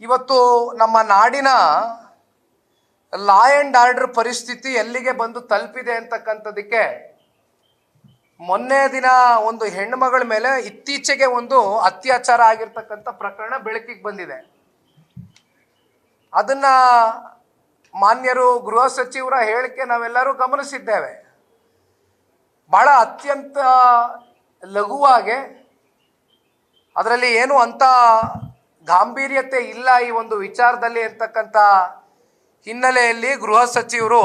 ಇವತ್ತು ನಮ್ಮ ನಾಡಿನ ಲಾ ಆ್ಯಂಡ್ ಆರ್ಡರ್ ಪರಿಸ್ಥಿತಿ ಎಲ್ಲಿಗೆ ಬಂದು ತಲುಪಿದೆ ಅಂತಕ್ಕಂಥದಕ್ಕೆ ಮೊನ್ನೆ ದಿನ ಒಂದು ಹೆಣ್ಣುಮಗಳ ಮೇಲೆ ಇತ್ತೀಚೆಗೆ ಒಂದು ಅತ್ಯಾಚಾರ ಆಗಿರ್ತಕ್ಕಂಥ ಪ್ರಕರಣ ಬೆಳಕಿಗೆ ಬಂದಿದೆ. ಅದನ್ನ ಮಾನ್ಯರು ಗೃಹ ಸಚಿವರ ಹೇಳಿಕೆ ನಾವೆಲ್ಲರೂ ಗಮನಿಸಿದ್ದೇವೆ. ಬಹಳ ಅತ್ಯಂತ ಲಘುವಾಗಿ, ಅದರಲ್ಲಿ ಏನು ಅಂತ ಗಾಂಭೀರ್ಯತೆ ಇಲ್ಲ ಈ ಒಂದು ವಿಚಾರದಲ್ಲಿ ಅಂತಕ್ಕಂಥ ಹಿನ್ನೆಲೆಯಲ್ಲಿ ಗೃಹ ಸಚಿವರು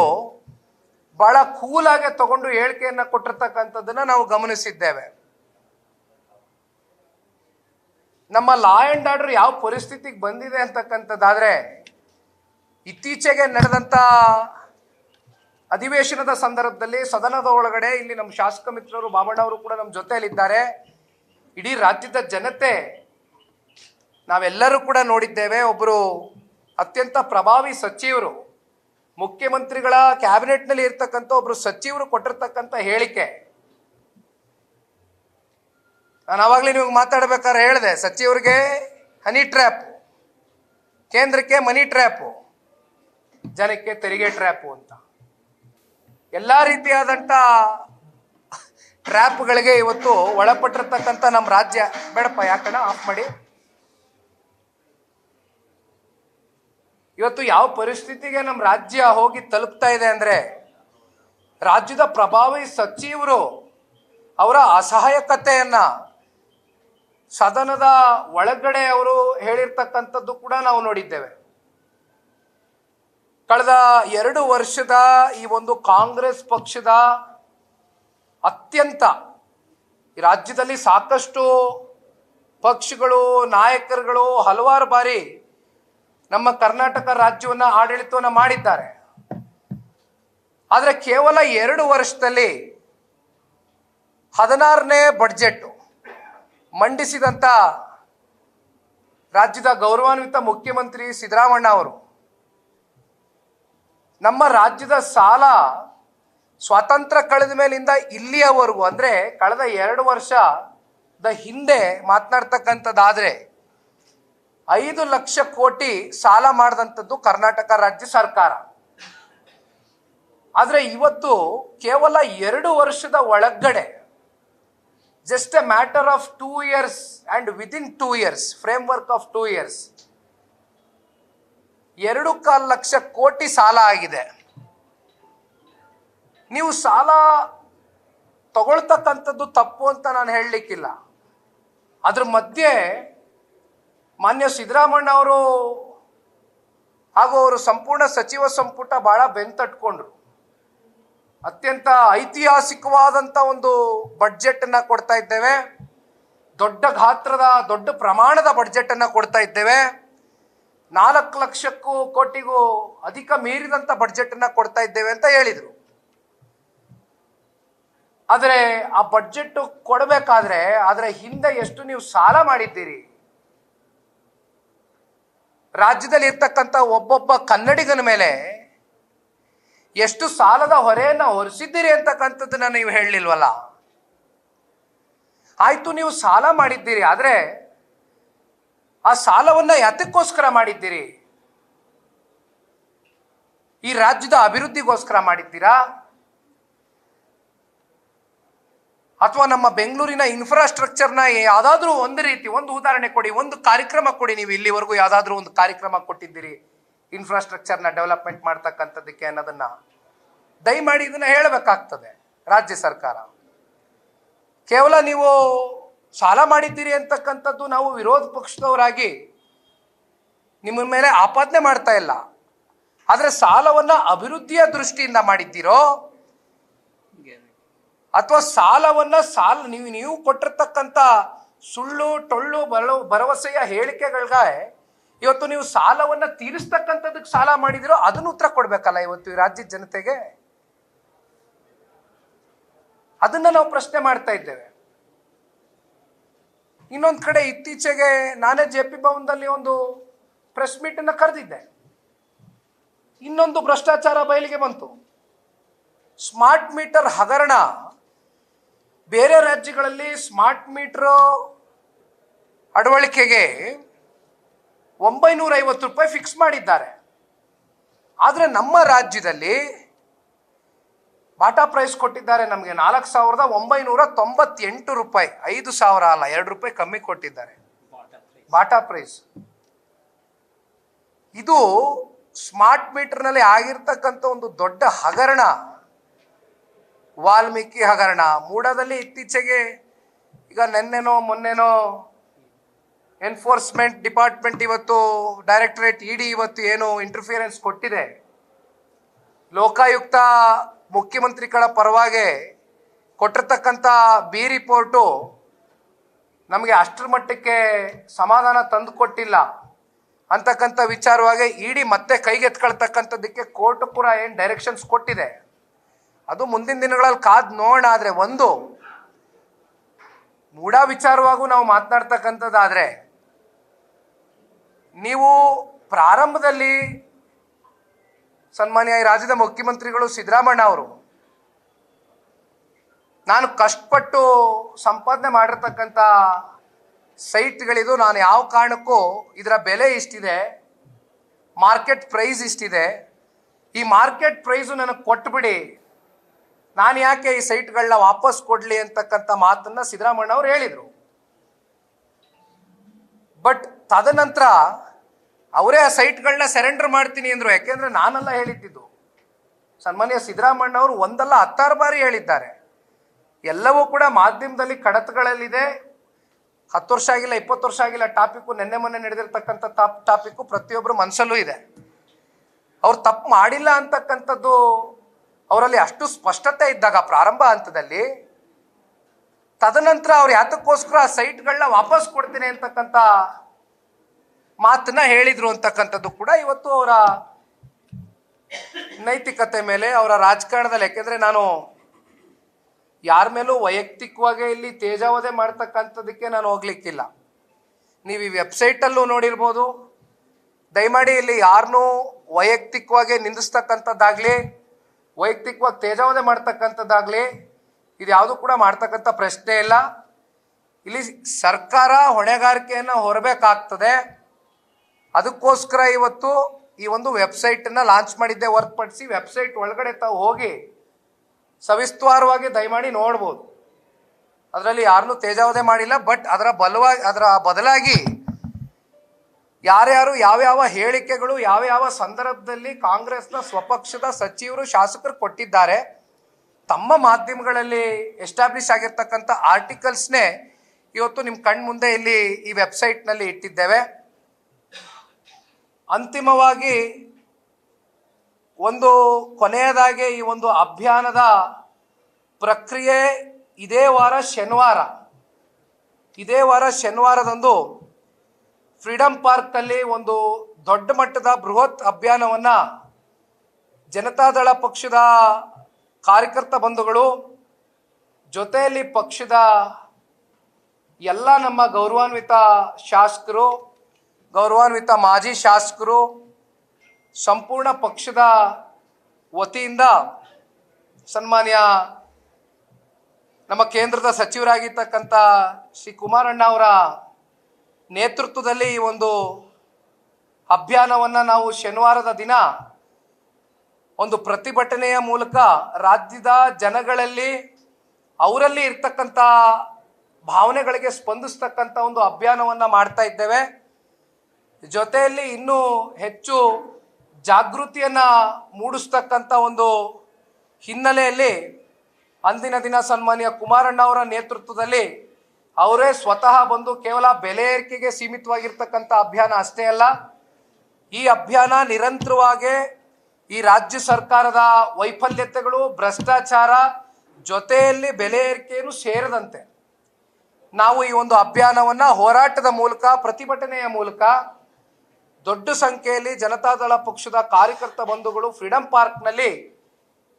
ಬಹಳ ಕೂಲಾಗೆ ತಗೊಂಡು ಹೇಳಿಕೆಯನ್ನು ಕೊಟ್ಟಿರ್ತಕ್ಕಂಥದ್ದನ್ನು ನಾವು ಗಮನಿಸಿದ್ದೇವೆ. ನಮ್ಮ ಲಾ ಆ್ಯಂಡ್ ಆರ್ಡರ್ ಯಾವ ಪರಿಸ್ಥಿತಿಗೆ ಬಂದಿದೆ ಅಂತಕ್ಕಂಥದ್ದಾದರೆ, ಇತ್ತೀಚೆಗೆ ನಡೆದಂಥ ಅಧಿವೇಶನದ ಸಂದರ್ಭದಲ್ಲಿ ಸದನದ ಒಳಗಡೆ ಇಲ್ಲಿ ನಮ್ಮ ಶಾಸಕ ಮಿತ್ರರು ಬಾಬಣ್ಣವರು ಕೂಡ ನಮ್ಮ ಜೊತೆಯಲ್ಲಿದ್ದಾರೆ. ಇಡೀ ರಾಜ್ಯದ ಜನತೆ ನಾವೆಲ್ಲರೂ ಕೂಡ ನೋಡಿದ್ದೇವೆ. ಒಬ್ಬರು ಅತ್ಯಂತ ಪ್ರಭಾವಿ ಸಚಿವರು, ಮುಖ್ಯಮಂತ್ರಿಗಳ ಕ್ಯಾಬಿನೆಟ್ನಲ್ಲಿ ಇರ್ತಕ್ಕಂಥ ಒಬ್ಬರು ಸಚಿವರು ಕೊಟ್ಟಿರ್ತಕ್ಕಂಥ ಹೇಳಿಕೆ. ನಾನು ಆವಾಗಲೇ ನಿಮಗೆ ಮಾತಾಡ್ಬೇಕಾದ್ರೆ ಹೇಳಿದೆ, ಸಚಿವರಿಗೆ ಹನಿ ಟ್ರ್ಯಾಪು, ಕೇಂದ್ರಕ್ಕೆ ಮನಿ ಟ್ರ್ಯಾಪು, ಜನಕ್ಕೆ ತೆರಿಗೆ ಟ್ರ್ಯಾಪು ಅಂತ ಎಲ್ಲ ರೀತಿಯಾದಂಥ ಟ್ರ್ಯಾಪ್ಗಳಿಗೆ ಇವತ್ತು ಒಳಪಟ್ಟಿರ್ತಕ್ಕಂಥ ನಮ್ಮ ರಾಜ್ಯ. ಬೇಡಪ್ಪ, ಯಾಕಣ್ಣ ಆಫ್ ಮಾಡಿ. ಇವತ್ತು ಯಾವ ಪರಿಸ್ಥಿತಿಗೆ ನಮ್ಮ ರಾಜ್ಯ ಹೋಗಿ ತಲುಪ್ತಾ ಇದೆ ಅಂದರೆ, ರಾಜ್ಯದ ಪ್ರಭಾವಿ ಸಚಿವರು ಅವರ ಅಸಹಾಯಕತೆಯನ್ನ ಸದನದ ಒಳಗಡೆ ಅವರು ಹೇಳಿರ್ತಕ್ಕಂಥದ್ದು ಕೂಡ ನಾವು ನೋಡಿದ್ದೇವೆ. ಕಳೆದ 2 ವರ್ಷದ ಈ ಒಂದು ಕಾಂಗ್ರೆಸ್ ಪಕ್ಷದ ಅತ್ಯಂತ ಈ ರಾಜ್ಯದಲ್ಲಿ ಸಾಕಷ್ಟು ಪಕ್ಷಗಳು, ನಾಯಕರುಗಳು ಹಲವಾರು ಬಾರಿ ನಮ್ಮ ಕರ್ನಾಟಕ ರಾಜ್ಯವನ್ನು ಆಡಳಿತವನ್ನು ಮಾಡಿದ್ದಾರೆ. ಆದರೆ ಕೇವಲ 2 ವರ್ಷದಲ್ಲಿ 16ನೇ ಬಡ್ಜೆಟ್ ಮಂಡಿಸಿದಂಥ ರಾಜ್ಯದ ಗೌರವಾನ್ವಿತ ಮುಖ್ಯಮಂತ್ರಿ ಸಿದ್ದರಾಮಣ್ಣ ಅವರು ನಮ್ಮ ರಾಜ್ಯದ ಸಾಲ ಸ್ವಾತಂತ್ರ್ಯ ಕಳೆದ ಮೇಲಿಂದ ಇಲ್ಲಿಯವರೆಗೂ, ಅಂದರೆ ಕಳೆದ 2 ವರ್ಷದ ಹಿಂದೆ ಮಾತನಾಡ್ತಕ್ಕಂಥದ್ದಾದರೆ 5 ಲಕ್ಷ ಕೋಟಿ ಸಾಲ ಮಾಡಿದಂಥದ್ದು ಕರ್ನಾಟಕ ರಾಜ್ಯ ಸರ್ಕಾರ. ಆದರೆ ಇವತ್ತು ಕೇವಲ 2 ವರ್ಷದ ಒಳಗಡೆ, just A matter of 2 years and within 2 years, framework of 2 years, 2.25 lakh ಕೋಟಿ ಸಾಲ ಆಗಿದೆ. ನೀವು ಸಾಲ ತಗೊಳ್ತಕ್ಕಂಥದ್ದು ತಪ್ಪು ಅಂತ ನಾನು ಹೇಳಲಿಕ್ಕಿಲ್ಲ. ಅದ್ರ ಮಧ್ಯೆ ಮಾನ್ಯ ಸಿದ್ದರಾಮಣ್ಣ ಅವರು ಹಾಗೂ ಅವರು ಸಂಪೂರ್ಣ ಸಚಿವ ಸಂಪುಟ ಬಹಳ ಬೆಂತಟ್ಕೊಂಡ್ರು. ಅತ್ಯಂತ ಐತಿಹಾಸಿಕವಾದಂಥ ಒಂದು ಬಡ್ಜೆಟನ್ನು ಕೊಡ್ತಾ ಇದ್ದೇವೆ, ದೊಡ್ಡ ಗಾತ್ರದ ದೊಡ್ಡ ಪ್ರಮಾಣದ ಬಡ್ಜೆಟನ್ನು ಕೊಡ್ತಾ ಇದ್ದೇವೆ, 4 ಲಕ್ಷಕ್ಕೂ ಕೋಟಿಗೂ ಅಧಿಕ ಮೀರಿದಂಥ ಬಡ್ಜೆಟನ್ನು ಕೊಡ್ತಾ ಇದ್ದೇವೆ ಅಂತ ಹೇಳಿದರು. ಆದರೆ ಆ ಬಡ್ಜೆಟ್ ಕೊಡಬೇಕಾದ್ರೆ ಅದರ ಹಿಂದೆ ಎಷ್ಟು ನೀವು ಸಾಲ ಮಾಡಿದ್ದೀರಿ, ರಾಜ್ಯದಲ್ಲಿ ಇರ್ತಕ್ಕಂಥ ಒಬ್ಬೊಬ್ಬ ಕನ್ನಡಿಗನ ಮೇಲೆ ಎಷ್ಟು ಸಾಲದ ಹೊರೆಯನ್ನು ಹೊರಿಸಿದ್ದೀರಿ ಅಂತಕ್ಕಂಥದ್ದನ್ನ ನೀವು ಹೇಳಲಿಲ್ವಲ್ಲ. ಆಯ್ತು, ನೀವು ಸಾಲ ಮಾಡಿದ್ದೀರಿ, ಆದರೆ ಆ ಸಾಲವನ್ನ ಯಾತಕ್ಕೋಸ್ಕರ ಮಾಡಿದ್ದೀರಿ? ಈ ರಾಜ್ಯದ ಅಭಿವೃದ್ಧಿಗೋಸ್ಕರ ಮಾಡಿದ್ದೀರಾ, ಅಥವಾ ನಮ್ಮ ಬೆಂಗಳೂರಿನ ಇನ್ಫ್ರಾಸ್ಟ್ರಕ್ಚರ್ನ ಯಾವುದಾದ್ರೂ ಒಂದು ರೀತಿ, ಒಂದು ಉದಾಹರಣೆ ಕೊಡಿ, ಒಂದು ಕಾರ್ಯಕ್ರಮ ಕೊಡಿ. ನೀವು ಇಲ್ಲಿವರೆಗೂ ಯಾವುದಾದ್ರೂ ಒಂದು ಕಾರ್ಯಕ್ರಮ ಕೊಟ್ಟಿದ್ದೀರಿ ಇನ್ಫ್ರಾಸ್ಟ್ರಕ್ಚರ್ನ ಡೆವಲಪ್ಮೆಂಟ್ ಮಾಡ್ತಕ್ಕಂಥದ್ದಕ್ಕೆ ಅನ್ನೋದನ್ನ ದಯಮಾಡಿ ಇದನ್ನ ಹೇಳಬೇಕಾಗ್ತದೆ ರಾಜ್ಯ ಸರ್ಕಾರ. ಕೇವಲ ನೀವು ಸಾಲ ಮಾಡಿದ್ದೀರಿ ಅಂತಕ್ಕಂಥದ್ದು ನಾವು ವಿರೋಧ ಪಕ್ಷದವರಾಗಿ ನಿಮ್ಮ ಮೇಲೆ ಆಪಾದನೆ ಮಾಡ್ತಾ ಇಲ್ಲ. ಆದರೆ ಸಾಲವನ್ನ ಅಭಿವೃದ್ಧಿಯ ದೃಷ್ಟಿಯಿಂದ ಮಾಡಿದ್ದೀರೋ, ಅಥವಾ ಸಾಲವನ್ನ ನೀವು ಕೊಟ್ಟಿರ್ತಕ್ಕಂಥ ಸುಳ್ಳು ಟೊಳ್ಳು ಭರವಸೆಯ ಹೇಳಿಕೆಗಳಿಗೆ ಇವತ್ತು ನೀವು ಸಾಲವನ್ನ ತೀರಿಸ್ತಕ್ಕಂಥದ್ದಕ್ಕೆ ಸಾಲ ಮಾಡಿದಿರೋ, ಅದನ್ನು ಉತ್ತರ ಕೊಡ್ಬೇಕಲ್ಲ ಇವತ್ತು ಈ ರಾಜ್ಯದ ಜನತೆಗೆ. ಅದನ್ನ ನಾವು ಪ್ರಶ್ನೆ ಮಾಡ್ತಾ ಇದ್ದೇವೆ. ಇನ್ನೊಂದು ಕಡೆ ಇತ್ತೀಚೆಗೆ ನಾನೇ JP ಭವನದಲ್ಲಿ ಒಂದು ಪ್ರೆಸ್ ಮೀಟ್ ಅನ್ನು ಕರೆದಿದ್ದೆ. ಇನ್ನೊಂದು ಭ್ರಷ್ಟಾಚಾರ ಬಯಲಿಗೆ ಬಂತು. ಸ್ಮಾರ್ಟ್ ಮೀಟರ್ ಹಗರಣ, ಬೇರೆ ರಾಜ್ಯಗಳಲ್ಲಿ ಸ್ಮಾರ್ಟ್ ಮೀಟರ್ ಅಳವಡಿಕೆಗೆ 950 ರೂಪಾಯಿ ಫಿಕ್ಸ್ ಮಾಡಿದ್ದಾರೆ. ಆದರೆ ನಮ್ಮ ರಾಜ್ಯದಲ್ಲಿ ಬಾಟಾ ಪ್ರೈಸ್ ಕೊಟ್ಟಿದ್ದಾರೆ ನಮಗೆ 4,998 ರೂಪಾಯಿ. 5,000 ಅಲ್ಲ, 2 ರೂಪಾಯಿ ಕಮ್ಮಿ ಕೊಟ್ಟಿದ್ದಾರೆ ಬಾಟಾ ಪ್ರೈಸ್. ಇದು ಸ್ಮಾರ್ಟ್ ಮೀಟರ್ನಲ್ಲಿ ಆಗಿರ್ತಕ್ಕಂಥ ಒಂದು ದೊಡ್ಡ ಹಗರಣ, ವಾಲ್ಮೀಕಿ ಹಗರಣ. ಮೂಡಾದಲ್ಲಿ ಇತ್ತೀಚೆಗೆ ಈಗ ಮೊನ್ನೆನೋ ಎನ್ಫೋರ್ಸ್ಮೆಂಟ್ ಡಿಪಾರ್ಟ್ಮೆಂಟ್ ಇವತ್ತು ಡೈರೆಕ್ಟರೇಟ್ ಇಡಿ ಇವತ್ತು ಏನು ಇಂಟರ್ಫಿಯರೆನ್ಸ್ ಕೊಟ್ಟಿದೆ, ಲೋಕಾಯುಕ್ತ ಮುಖ್ಯಮಂತ್ರಿಗಳ ಪರವಾಗಿ ಕೊಟ್ಟಿರ್ತಕ್ಕಂಥ ಬಿ ರಿಪೋರ್ಟು ನಮಗೆ ಅಷ್ಟರ ಮಟ್ಟಕ್ಕೆ ಸಮಾಧಾನ ತಂದು ಕೊಟ್ಟಿಲ್ಲ ಅಂತಕ್ಕಂಥ ವಿಚಾರವಾಗಿ ಇಡಿ ಮತ್ತೆ ಕೈಗೆತ್ಕೊಳ್ತಕ್ಕಂಥದ್ದಕ್ಕೆ ಕೋರ್ಟ್ ಕೂಡ ಏನು ಡೈರೆಕ್ಷನ್ಸ್ ಕೊಟ್ಟಿದೆ. ಅದು ಮುಂದಿನ ದಿನಗಳಲ್ಲಿ ಕಾದ್ ನೋಡೋಣ. ಆದರೆ ಒಂದು ಮೂಢ ವಿಚಾರವಾಗೂ ನಾವು ಮಾತನಾಡ್ತಕ್ಕಂಥದ್ದಾದರೆ, ನೀವು ಪ್ರಾರಂಭದಲ್ಲಿ ಸನ್ಮಾನ್ಯ ಈ ರಾಜ್ಯದ ಮುಖ್ಯಮಂತ್ರಿಗಳು ಸಿದ್ದರಾಮಣ್ಣ ಅವರು ನಾನು ಕಷ್ಟಪಟ್ಟು ಸಂಪಾದನೆ ಮಾಡಿರ್ತಕ್ಕಂಥ ಸೈಟ್ಗಳಿದು, ನಾನು ಯಾವ ಕಾರಣಕ್ಕೂ ಇದರ ಬೆಲೆ ಇಷ್ಟಿದೆ, ಮಾರ್ಕೆಟ್ ಪ್ರೈಸ್ ಇಷ್ಟಿದೆ, ಈ ಮಾರ್ಕೆಟ್ ಪ್ರೈಸು ನನಗೆ ಕೊಟ್ಬಿಡಿ, ನಾನು ಯಾಕೆ ಈ ಸೈಟ್ಗಳನ್ನ ವಾಪಸ್ ಕೊಡಲಿ ಅಂತಕ್ಕಂಥ ಮಾತನ್ನು ಸಿದ್ದರಾಮಣ್ಣ ಅವರು ಹೇಳಿದರು. ಬಟ್ ತದನಂತರ ಅವರೇ ಆ ಸೈಟ್ಗಳನ್ನ ಸರೆಂಡರ್ ಮಾಡ್ತೀನಿ ಅಂದರು. ಯಾಕೆಂದರೆ ನಾನೆಲ್ಲ ಹೇಳಿದ್ದು, ಸನ್ಮಾನ್ಯ ಸಿದ್ದರಾಮಣ್ಣ ಅವರು ಒಂದಲ್ಲ 10 ಬಾರಿ ಹೇಳಿದ್ದಾರೆ. ಎಲ್ಲವೂ ಕೂಡ ಮಾಧ್ಯಮದಲ್ಲಿ ಕಡತಗಳಲ್ಲಿದೆ. 10 ವರ್ಷ ಆಗಿಲ್ಲ, 20 ವರ್ಷ ಆಗಿಲ್ಲ ಟಾಪಿಕ್ಕು, ಮೊನ್ನೆ ನಡೆದಿರ್ತಕ್ಕಂಥ ಟಾಪಿಕ್ಕು ಪ್ರತಿಯೊಬ್ಬರು ಮನಸ್ಸಲ್ಲೂ ಇದೆ. ಅವ್ರು ತಪ್ಪು ಮಾಡಿಲ್ಲ ಅಂತಕ್ಕಂಥದ್ದು ಅವರಲ್ಲಿ ಅಷ್ಟು ಸ್ಪಷ್ಟತೆ ಇದ್ದಾಗ ಪ್ರಾರಂಭ ಹಂತದಲ್ಲಿ, ತದನಂತರ ಅವ್ರು ಯಾತಕ್ಕೋಸ್ಕರ ಆ ಸೈಟ್ಗಳನ್ನ ವಾಪಸ್ ಕೊಡ್ತೀನಿ ಅಂತಕ್ಕಂಥ ಮಾತನ್ನ ಹೇಳಿದ್ರು ಅಂತಕ್ಕಂಥದ್ದು ಕೂಡ ಇವತ್ತು ಅವರ ನೈತಿಕತೆ ಮೇಲೆ, ಅವರ ರಾಜಕಾರಣದಲ್ಲಿ. ಯಾಕೆಂದರೆ ನಾನು ಯಾರ ಮೇಲೂ ವೈಯಕ್ತಿಕವಾಗಿ ಇಲ್ಲಿ ತೇಜಾವಧೆ ಮಾಡ್ತಕ್ಕಂಥದ್ದಕ್ಕೆ ನಾನು ಹೋಗ್ಲಿಕ್ಕಿಲ್ಲ. ನೀವು ಈ ವೆಬ್ಸೈಟಲ್ಲೂ ನೋಡಿರ್ಬೋದು. ದಯಮಾಡಿ ಇಲ್ಲಿ ಯಾರನ್ನೂ ವೈಯಕ್ತಿಕವಾಗಿ ನಿಂದಿಸ್ತಕ್ಕಂಥದ್ದಾಗಲಿ, ವೈಯಕ್ತಿಕವಾಗಿ ತೇಜಾವಧೆ ಮಾಡ್ತಕ್ಕಂಥದ್ದಾಗಲಿ ಇದು ಯಾವುದು ಕೂಡ ಮಾಡ್ತಕ್ಕಂಥ ಪ್ರಶ್ನೆ ಇಲ್ಲ. ಇಲ್ಲಿ ಸರ್ಕಾರ ಹೊಣೆಗಾರಿಕೆಯನ್ನು ಹೊರಬೇಕಾಗ್ತದೆ. ಅದಕ್ಕೋಸ್ಕರ ಇವತ್ತು ಈ ಒಂದು ವೆಬ್ಸೈಟನ್ನು ಲಾಂಚ್ ಮಾಡಿದ್ದೆ ಹೊರತುಪಡಿಸಿ ವೆಬ್ಸೈಟ್ ಒಳಗಡೆ ತಾವು ಹೋಗಿ ಸವಿಸ್ತಾರವಾಗಿ ದಯಮಾಡಿ ನೋಡ್ಬೋದು. ಅದರಲ್ಲಿ ಯಾರನ್ನೂ ತೇಜಾವಧೆ ಮಾಡಿಲ್ಲ. ಬಟ್ ಅದರ ಬದಲಾಗಿ ಯಾರ್ಯಾರು ಯಾವ್ಯಾವ ಹೇಳಿಕೆಗಳು ಯಾವ್ಯಾವ ಸಂದರ್ಭದಲ್ಲಿ ಕಾಂಗ್ರೆಸ್ನ ಸ್ವಪಕ್ಷದ ಸಚಿವರು ಶಾಸಕರು ಕೊಟ್ಟಿದ್ದಾರೆ, ತಮ್ಮ ಮಾಧ್ಯಮಗಳಲ್ಲಿ ಎಸ್ಟಾಬ್ಲಿಷ್ ಆಗಿರ್ತಕ್ಕಂಥ ಆರ್ಟಿಕಲ್ಸ್ನೇ ಇವತ್ತು ನಿಮ್ಮ ಕಣ್ಮುಂದೆ ಇಲ್ಲಿ ಈ ವೆಬ್ಸೈಟ್ನಲ್ಲಿ ಇಟ್ಟಿದ್ದೇವೆ. ಅಂತಿಮವಾಗಿ ಒಂದು ಕೊನೆಯದಾಗಿ ಈ ಒಂದು ಅಭಿಯಾನದ ಪ್ರಕ್ರಿಯೆ ಇದೇ ವಾರ ಶನಿವಾರದಂದು ಫ್ರೀಡಮ್ ಪಾರ್ಕ್ನಲ್ಲಿ ಒಂದು ದೊಡ್ಡ ಮಟ್ಟದ ಬೃಹತ್ ಅಭಿಯಾನವನ್ನು ಜನತಾದಳ ಪಕ್ಷದ ಕಾರ್ಯಕರ್ತ ಬಂಧುಗಳು ಜೊತೆಯಲ್ಲಿ ಪಕ್ಷದ ಎಲ್ಲ ನಮ್ಮ ಗೌರವಾನ್ವಿತ ಶಾಸಕರು, ಗೌರವಾನ್ವಿತ ಮಾಜಿ ಶಾಸಕರು, ಸಂಪೂರ್ಣ ಪಕ್ಷದ ವತಿಯಿಂದ ಸನ್ಮಾನ್ಯ ನಮ್ಮ ಕೇಂದ್ರದ ಸಚಿವರಾಗಿರ್ತಕ್ಕಂಥ ಶ್ರೀ ಕುಮಾರಣ್ಣ ಅವರ ನೇತೃತ್ವದಲ್ಲಿ ಈ ಒಂದು ಅಭಿಯಾನವನ್ನು ನಾವು ಶನಿವಾರದ ದಿನ ಒಂದು ಪ್ರತಿಭಟನೆಯ ಮೂಲಕ ರಾಜ್ಯದ ಜನಗಳಲ್ಲಿ ಅವರಲ್ಲಿ ಇರ್ತಕ್ಕಂಥ ಭಾವನೆಗಳಿಗೆ ಸ್ಪಂದಿಸ್ತಕ್ಕಂಥ ಒಂದು ಅಭಿಯಾನವನ್ನು ಮಾಡ್ತಾ ಇದ್ದೇವೆ. ಜೊತೆಯಲ್ಲಿ ಇನ್ನೂ ಹೆಚ್ಚು ಜಾಗೃತಿಯನ್ನು ಮೂಡಿಸ್ತಕ್ಕಂಥ ಒಂದು ಹಿನ್ನೆಲೆಯಲ್ಲಿ ಅಂದಿನ ದಿನ ಸನ್ಮಾನ್ಯ ಕುಮಾರಣ್ಣ ಅವರ ನೇತೃತ್ವದಲ್ಲಿ ಅವರೇ ಸ್ವತಃ ಬಂದು ಕೇವಲ ಬೆಲೆ ಏರಿಕೆಗೆ ಸೀಮಿತವಾಗಿರ್ತಕ್ಕಂಥ ಅಭಿಯಾನ ಅಷ್ಟೇ ಅಲ್ಲ, ಈ ಅಭಿಯಾನ ನಿರಂತರವಾಗಿ ಈ ರಾಜ್ಯ ಸರ್ಕಾರದ ವೈಫಲ್ಯತೆಗಳು, ಭ್ರಷ್ಟಾಚಾರ ಜೊತೆಯಲ್ಲಿ ಬೆಲೆ ಏರಿಕೆಯನ್ನು ಸೇರದಂತೆ ನಾವು ಈ ಒಂದು ಅಭಿಯಾನವನ್ನು ಹೋರಾಟದ ಮೂಲಕ, ಪ್ರತಿಭಟನೆಯ ಮೂಲಕ ದೊಡ್ಡ ಸಂಖ್ಯೆಯಲ್ಲಿ ಜನತಾದಳ ಪಕ್ಷದ ಕಾರ್ಯಕರ್ತ ಬಂಧುಗಳು ಫ್ರೀಡಮ್ ಪಾರ್ಕ್ನಲ್ಲಿ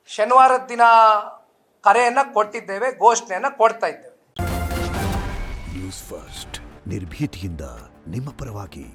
ಶನಿವಾರದ ದಿನ ಕರೆಯನ್ನು ಕೊಟ್ಟಿದ್ದೇವೆ, ಘೋಷಣೆಯನ್ನು ಕೊಡ್ತಾ ಇದ್ದೇವೆ. ನ್ಯೂಸ್ ಫಸ್ಟ್ ನಿರ್ಭೀತಿಯಿಂದ ನಿಮ್ಮ ಪರವಾಗಿ.